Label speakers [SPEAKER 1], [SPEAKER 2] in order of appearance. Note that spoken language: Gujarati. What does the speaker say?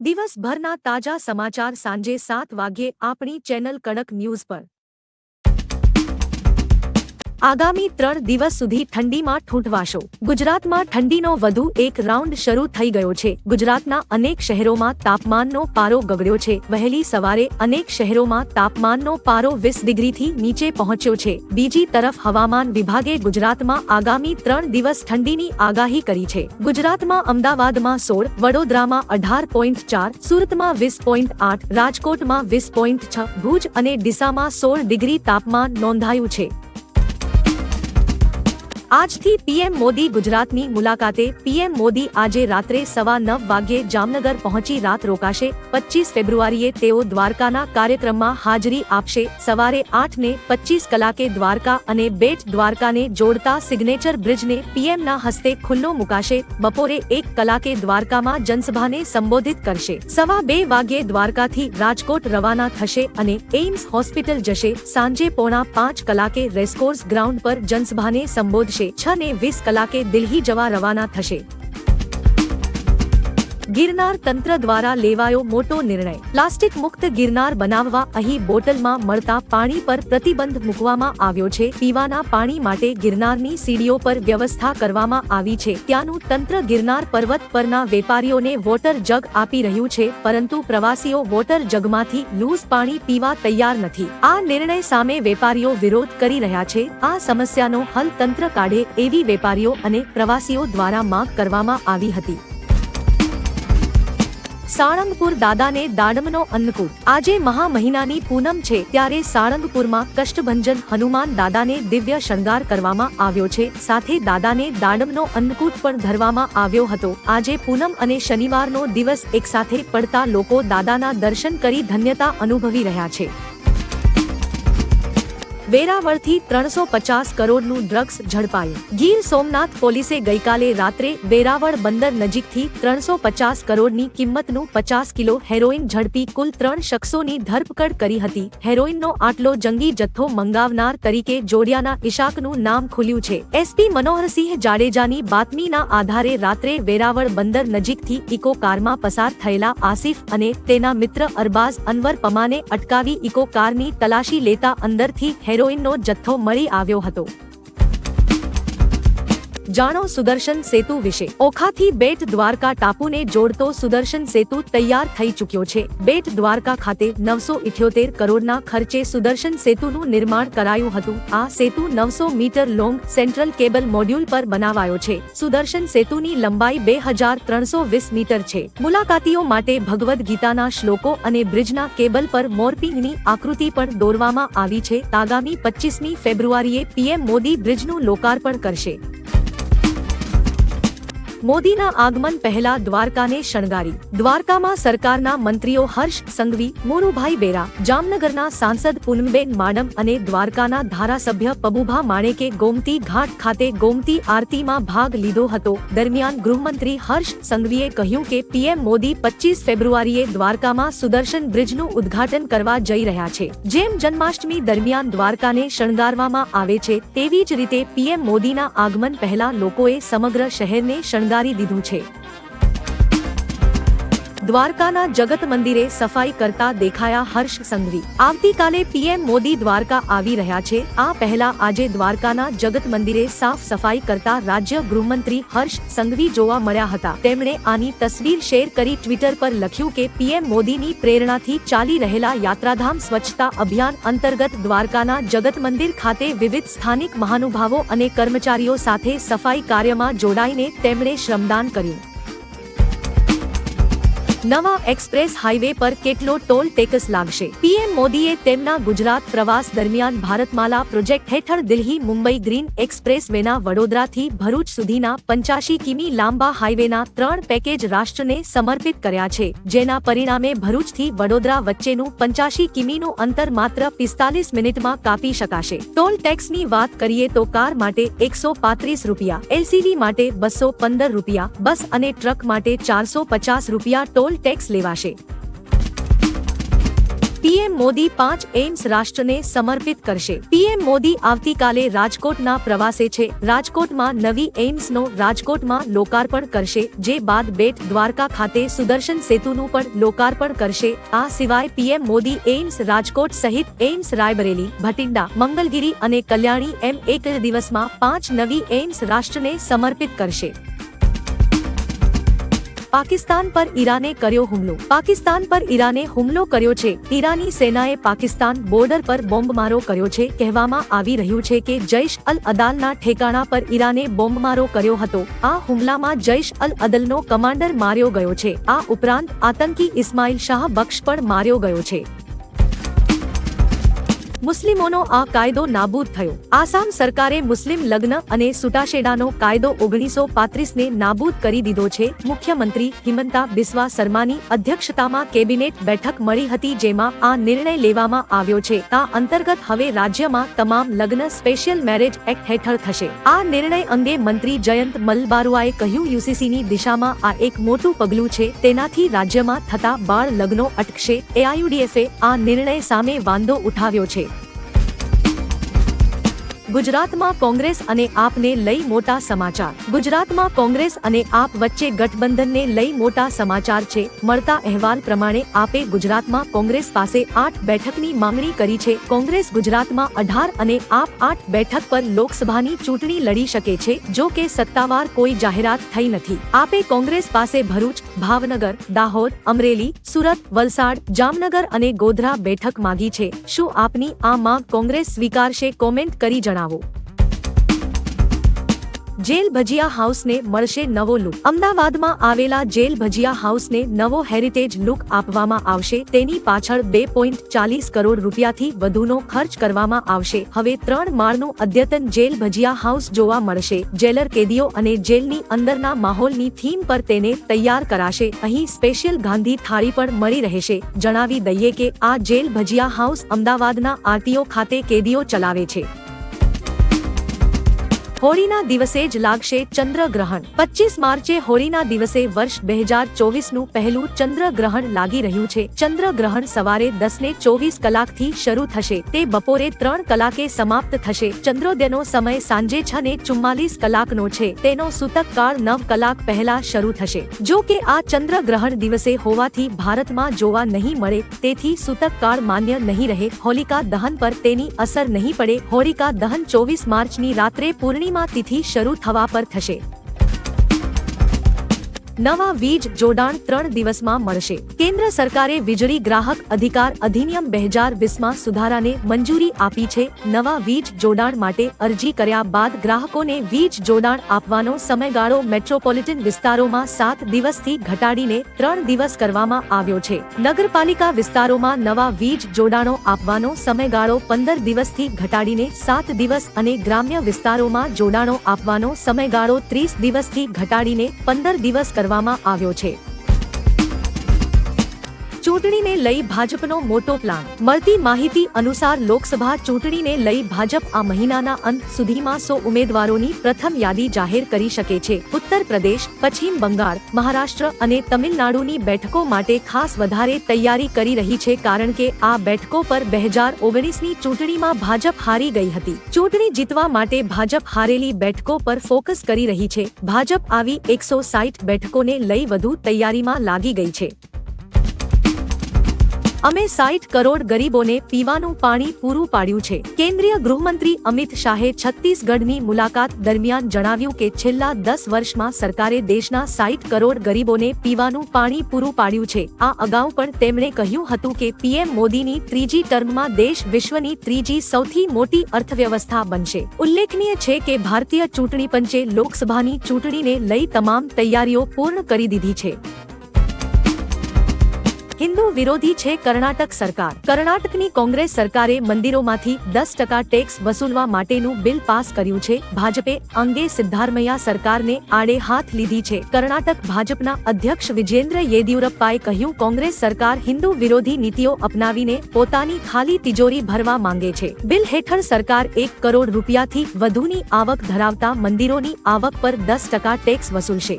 [SPEAKER 1] દિવસભરના તાજા સમાચાર સાંજે 7 વાગ્યે આપણી ચેનલ કડક ન્યૂઝ પર। આગામી 3 દિવસ સુધી ઠંડીમાં ઠૂંઠવાશો। ગુજરાતમાં ઠંડીનો વધુ એક રાઉન્ડ શરૂ થઈ ગયો છે। ગુજરાતના અનેક શહેરોમાં તાપમાનનો પારો ગગડ્યો છે। વહેલી સવારે અનેક શહેરોમાં તાપમાનનો પારો 20 ડિગ્રીથી નીચે પહોંચ્યો છે। બીજી તરફ હવામાન વિભાગે ગુજરાતમાં આગામી 3 દિવસ ઠંડીની આગાહી કરી છે। ગુજરાતમાં અમદાવાદમાં 16, વડોદરામાં 18.4, સુરતમાં 20.8, રાજકોટમાં 20.6, ભુજ અને ડીસામાં 16 ડિગ્રી તાપમાન નોંધાયું છે। આજથી પીએમ મોદી ગુજરાતની મુલાકાતે। પીએમ મોદી આજે રાત્રે 9:15 વાગ્યે જામનગર પહોંચી રાત રોકાશે। 25 ફેબ્રુઆરીએ તેઓ દ્વારકાના કાર્યક્રમમાં હાજરી આપશે। સવારે 8:25 કલાકે દ્વારકા અને બેટ દ્વારકાને જોડતા સિગ્નેચર બ્રિજને પીએમના હસ્તે ખુલ્લો મુકાશે। બપોરે 1 કલાકે દ્વારકામાં જનસભાને સંબોધિત કરશે। 2:15 વાગ્યે દ્વારકાથી રાજકોટ રવાના થશે અને એઇમ્સ હોસ્પિટલ જશે। સાંજે 4:45 કલાકે રેસકોર્સ ગ્રાઉન્ડ પર જનસભાને સંબોધશે। 6:20 કલાકે દિલ્હી જવા રવાના થશે। ગિરનાર તંત્ર દ્વારા લેવાયો મોટો નિર્ણય। પ્લાસ્ટિક મુક્ત ગિરનાર બનાવવા અહીં બોટલમાં મળતા પાણી પર પ્રતિબંધ મૂકવામાં આવ્યો છે। પીવાના પાણી માટે ગિરનારની સીડીઓ પર વ્યવસ્થા કરવામાં આવી છે। ત્યાંનું તંત્ર ગિરનાર પર્વત પરના વેપારીઓને વોટર જગ આપી રહ્યું છે, પરંતુ પ્રવાસીઓ વોટર જગમાંથી લૂઝ પાણી પીવા તૈયાર નથી। આ નિર્ણય સામે વેપારીઓ વિરોધ કરી રહ્યા છે। આ સમસ્યાનો હલ તંત્ર કાઢે એવી વેપારીઓ અને પ્રવાસીઓ દ્વારા માંગ કરવામાં આવી હતી। સાળંગપુર દાદાને દાડમનો અન્નકૂટ। આજે મહા મહિનાની પૂનમ છે, ત્યારે સાળંગપુરમાં કષ્ટભંજન હનુમાન દાદાને દિવ્ય શણગાર કરવામાં આવ્યો છે। સાથે દાદાને દાડમનો અન્નકૂટ પણ ધરવામાં આવ્યો હતો। આજે પૂનમ અને શનિવારનો દિવસ એકસાથે પડતા લોકો દાદાના દર્શન કરી ધન્યતા અનુભવી રહ્યા છે। વેરાવળથી 350 કરોડનું ડ્રગ્સ ઝડપાયું। ગીર સોમનાથ પોલીસે ગઈકાલે રાત્રે વેરાવળ બંદર નજીકથી 350 કરોડની કિંમતનું 50 કિલો હેરોઇન ઝડપી કુલ 3 શખ્સોની ધરપકડ કરી હતી। હેરોઇનનો આટલો જંગી જથ્થો મંગાવનાર તરીકે જોડિયાના ઇશાકનું નામ ખુલ્યું છે। એસપી મનોહરસિંહ જાડેજાની બાતમીના આધારે રાત્રે વેરાવળ બંદર નજીકથી ઇકો કારમાં પસાર થયેલા આસિફ અને તેના મિત્ર અરબાઝ અનવર પમાને અટકાવી ઇકો કારની તલાશી લેતા અંદરથી હેરોઇનનો જથ્થો મળી આવ્યો હતો। જાણો સુદર્શન સેતુ વિશે। ઓખાથી બેટ દ્વારકા ટાપુને જોડતો સુદર્શન સેતુ તૈયાર થઈ ચૂક્યો છે। બેટ દ્વારકા ખાતે 978 કરોડના ખર્ચે સુદર્શન સેતુનું નિર્માણ કરાયું હતું। આ સેતુ 900 metre long central cable module પર બનાવાયો છે। સુદર્શન સેતુની લંબાઈ 2320 મીટર છે। મુલાકાતીઓ માટે ભગવદ્ ગીતાના શ્લોકો અને બ્રિજના કેબલ પર મોરપીંગની આકૃતિ પણ દોરવામાં આવી છે। આગામી 25મી ફેબ્રુઆરીએ પીએમ મોદી બ્રિજનું લોકાર્પણ કરશે। મોદીના આગમન પહેલા દ્વારકાને શણગારી। દ્વારકામાં સરકારના મંત્રીઓ હર્ષ સંઘવી, મોનુભાઈ બેરા, જામનગરના સાંસદ પૂનમબેન માડમ અને દ્વારકાના ધારાસભ્ય પબુભા માણેકે ગોમતી ઘાટ ખાતે ગોમતી આરતીમાં ભાગ લીધો હતો। દરમિયાન ગૃહમંત્રી હર્ષ સંઘવીએ કહ્યું કે પીએમ મોદી 25 ફેબ્રુઆરીએ દ્વારકામાં સુદર્શન બ્રિજનું ઉદ્ઘાટન કરવા જઈ રહ્યા છે। જેમ જન્માષ્ટમી દરમિયાન દ્વારકાને શણગારવામાં આવે છે, તેવી જ રીતે પીએમ મોદીના આગમન પહેલા લોકોએ સમગ્ર શહેરને શણગારી દીધું છે। દ્વારકાના જગત મંદિરે સફાઈ કરતા દેખાયા હર્ષ સંઘવી। આવતીકાલે પીએમ મોદી દ્વારકા આવી રહ્યા છે। આ પહેલા આજે દ્વારકાના જગત મંદિરે સાફ સફાઈ કરતા રાજ્ય ગૃહમંત્રી હર્ષ સંઘવી જોવા મળ્યા હતા। તેમણે આની તસવીર શેર કરી ટ્વિટર પર લખ્યું કે પીએમ મોદીની પ્રેરણાથી ચાલી રહેલા યાત્રાધામ સ્વચ્છતા અભિયાન અંતર્ગત દ્વારકાના જગત મંદિર ખાતે વિવિધ સ્થાનિક મહાનુભાવો અને કર્મચારીઓ સાથે સફાઈ કાર્યમાં જોડાઈને તેમણે શ્રમદાન કર્યું। નવા એક્સપ્રેસ હાઈવે પર કેટલો ટોલ ટેક્સ લાગશે? પીએમ મોદીએ તેમના ગુજરાત પ્રવાસ દરમિયાન ભારતમાલા પ્રોજેક્ટ હેઠળ દિલ્હી મુંબઈ ગ્રીન એક્સપ્રેસ વેના વડોદરાથી ભરૂચ સુધીના 85 કિમી લાંબા હાઈવેના 3 પેકેજ રાષ્ટ્રને સમર્પિત કર્યા છે, જેના પરિણામે ભરૂચથી વડોદરા વચ્ચેનું 85 કિમીનું અંતર માત્ર 45 મિનિટમાં કાપી શકાશે। ટોલ ટેક્સની વાત કરીએ તો કાર માટે 135 રૂપિયા, એલસીવી માટે 215 રૂપિયા, બસ અને ટ્રક માટે 450 રૂપિયા ટોલ ટેક્સ લેવાશે। પીએમ મોદી 5 એઇમ્સ રાષ્ટ્રને સમર્પિત કરશે। પીએમ મોદી આવતીકાલે રાજકોટના પ્રવાસે છે। રાજકોટમાં નવી એઇમ્સનો રાજકોટમાં લોકાર્પણ કરશે, જે બાદ બેટ દ્વારકા ખાતે સુદર્શન સેતુનું પણ લોકાર્પણ કરશે। આ સિવાય પીએમ મોદી એઇમ્સ રાજકોટ સહિત એઇમ્સ રાયબરેલી, ભટિંડા, મંગલગીરી અને કલ્યાણી એમ એક જ દિવસમાં 5 નવી એઇમ્સ રાષ્ટ્રને સમર્પિત કરશે। પાકિસ્તાન પર ઈરાને કર્યો હુમલો। પાકિસ્તાન પર ઈરાને હુમલો કર્યો છે। ઈરાની સેનાએ પાકિસ્તાન બોર્ડર પર બોમ્બમારો કર્યો છે। કહેવામાં આવી રહ્યું છે કે જૈશ અલ અદાલના ઠેકાણા પર ઈરાને બોમ્બમારો કર્યો હતો। આ હુમલામાં જૈશ અલ અદલનો કમાન્ડર માર્યો ગયો છે। આ ઉપરાંત આતંકી ઇસ્માઇલ શાહ બક્ષ પણ માર્યો ગયો છે। મુસ્લિમોનો આ કાયદો નાબૂદ થયો। આસામ સરકારે મુસ્લિમ લગ્ન અને છૂટાછેડાનો કાયદો 1935 ને નાબૂદ કરી દીધો છે। મુખ્યમંત્રી હિમંતા બિસ્વા શર્માની અધ્યક્ષતામાં કેબિનેટ બેઠક મળી હતી, જેમાં આ નિર્ણય લેવામાં આવ્યો છે। આ અંતર્ગત હવે રાજ્યમાં તમામ લગ્ન સ્પેશિયલ મેરેજ એક્ટ હેઠળ થશે। આ નિર્ણય અંગે મંત્રી જયંત મલબારુઆએ કહ્યું, યુસીસીની દિશામાં આ એક મોટું પગલું છે। તેનાથી રાજ્યમાં થતા બાળ લગ્નો અટકશે। એઆઈયુડીએફે આ નિર્ણય સામે વાંધો ઉઠાવ્યો છે। ગુજરાતમાં કોંગ્રેસ અને આપને લઈ મોટા સમાચાર। ગુજરાતમાં કોંગ્રેસ અને આપ વચ્ચે ગઠબંધનને લઈ મોટા સમાચાર છે। મળતા અહેવાલ પ્રમાણે આપે ગુજરાતમાં કોંગ્રેસ પાસે 8 બેઠકની માંગણી કરી છે। કોંગ્રેસ ગુજરાતમાં 18 અને આપ 8 બેઠક પર લોકસભાની ચૂંટણી લડી શકે છે, જો કે સત્તાવાર કોઈ જાહેરાત થઈ નથી। આપે કોંગ્રેસ પાસે ભરૂચ, ભાવનગર, દાહોદ, અમરેલી, સુરત, વલસાડ, જામનગર અને ગોધરા બેઠક માંગી છે। શું આપની આ માંગ કોંગ્રેસ સ્વીકારશે? કોમેન્ટ કરી જણાવો। જેલ ભજીયા હાઉસને મળશે નવો લુક। અમદાવાદમાં આવેલા જેલ ભજીયા હાઉસને નવો હેરિટેજ લુક આપવામાં આવશે। તેની પાછળ 2.40 કરોડ રૂપિયાથી વધુનો ખર્ચ કરવામાં આવશે। હવે 3 માળનું અદ્યતન જેલ ભજીયા હાઉસ જોવા મળશે। જેલર, કેદીઓ અને જેલની અંદરના માહોલની થીમ પર તેને તૈયાર કરાશે। અહીં સ્પેશિયલ ગાંધી થાળી પણ મળી રહેશે। જણાવી દઈએ કે આ જેલ ભજીયા હાઉસ અમદાવાદના આરટીઓ ખાતે કેદીઓ ચલાવે છે। હોળીના દિવસે જ લાગશે ચંદ્રગ્રહણ। 25 માર્ચે હોળીના દિવસે વર્ષ 2024નું પહેલું ચંદ્રગ્રહણ લાગી રહ્યું છે। ચંદ્રગ્રહણ સવારે 10:24 કલાકથી શરૂ થશે, તે બપોરે 3 કલાકે સમાપ્ત થશે। ચંદ્રોદયનો સમય સાંજે 6:44 કલાકનો છે। તેનો સૂતક કાળ 9 કલાક પહેલા શરૂ થશે। જો કે આ ચંદ્રગ્રહણ દિવસે હોવાથી ભારતમાં જોવા નહીં મળે, તેથી સૂતક કાળ માન્ય નહીં રહે। હોલિકા દહન પર તેની અસર નહીં પડે। હોલિકા દહન 24 માર્ચની રાત્રે પૂર્ણિમા તિથિ શરૂ થવા પર થશે। નવા વીજ જોડાણ 3 દિવસમાં મળશે। કેન્દ્ર સરકારે વીજળી ગ્રાહક અધિકાર અધિનિયમ 2020માં સુધારાને મંજૂરી આપી છે। નવા વીજ જોડાણ માટે અરજી કર્યા બાદ ગ્રાહકોને વીજ જોડાણ આપવાનો સમયગાળો મેટ્રોપોલિટન વિસ્તારોમાં 7 દિવસથી ઘટાડીને 3 દિવસ કરવામાં આવ્યો છે। નગરપાલિકા વિસ્તારોમાં નવા વીજ જોડાણો આપવાનો સમયગાળો 15 દિવસથી ઘટાડીને 7 દિવસ અને ગ્રામ્ય વિસ્તારોમાં જોડાણો આપવાનો સમયગાળો 30 દિવસથી ઘટાડીને 15 દિવસ કરવામાં આવ્યો છે। ચૂંટણીને લઈ ભાજપનો મોટો પ્લાન। મળતી માહિતી અનુસાર લોકસભા ચૂંટણીને લઈ ભાજપ આ મહિનાના અંત સુધીમાં 100 ઉમેદવારોની પ્રથમ યાદી જાહેર કરી શકે છે। ઉત્તર પ્રદેશ, પશ્ચિમ બંગાળ, મહારાષ્ટ્ર અને તમિલનાડુની બેઠકો માટે ખાસ વધારે તૈયારી કરી રહી છે, કારણ કે આ બેઠકો પર 2019ની ચૂંટણીમાં ભાજપ હારી ગઈ હતી। ચૂંટણી જીતવા માટે ભાજપ હારેલી બેઠકો પર ફોકસ કરી રહી છે। ભાજપ આવી 160 બેઠકોને લઈ વધુ તૈયારીમાં લાગી ગઈ છે। અમે 60 કરોડ ગરીબોને પીવાનું પાણી પૂરું પાડ્યું છે। કેન્દ્રીય ગૃહમંત્રી અમિત શાહે છત્તીસગઢની મુલાકાત દરમિયાન જણાવ્યું કે છેલ્લા 10 વર્ષમાં સરકારે દેશના 60 કરોડ ગરીબોને પીવાનું પાણી પૂરું પાડ્યું છે। આ અગાઉ પણ તેમણે કહ્યું હતું કે પીએમ મોદીની ત્રીજી ટર્મમાં દેશ વિશ્વની ત્રીજી સૌથી મોટી અર્થવ્યવસ્થા બનશે। ઉલ્લેખનીય છે કે ભારતીય ચૂંટણી પંચે લોકસભાની ચૂંટણીને લઈ તમામ તૈયારીઓ પૂર્ણ કરી દીધી છે। હિન્દુ વિરોધી છે કર્ણાટક સરકાર। કર્ણાટકની કોંગ્રેસ સરકારે મંદિરોમાંથી 10% ટેક્સ વસૂલવા માટેનું બિલ પાસ કર્યું છે। ભાજપે અંગે સિદ્ધારમૈયા સરકારને આડે હાથ લીધી છે। કર્ણાટક ભાજપના અધ્યક્ષ વિજેન્દ્ર યેદિયુરપ્પાએ કહ્યું, કોંગ્રેસ સરકાર હિન્દુ વિરોધી નીતિઓ અપનાવીને પોતાની ખાલી તિજોરી ભરવા માંગે છે। બિલ હેઠળ સરકાર 1 કરોડ રૂપિયાથી વધુની આવક ધરાવતા મંદિરોની આવક પર 10% ટેક્સ વસૂલશે।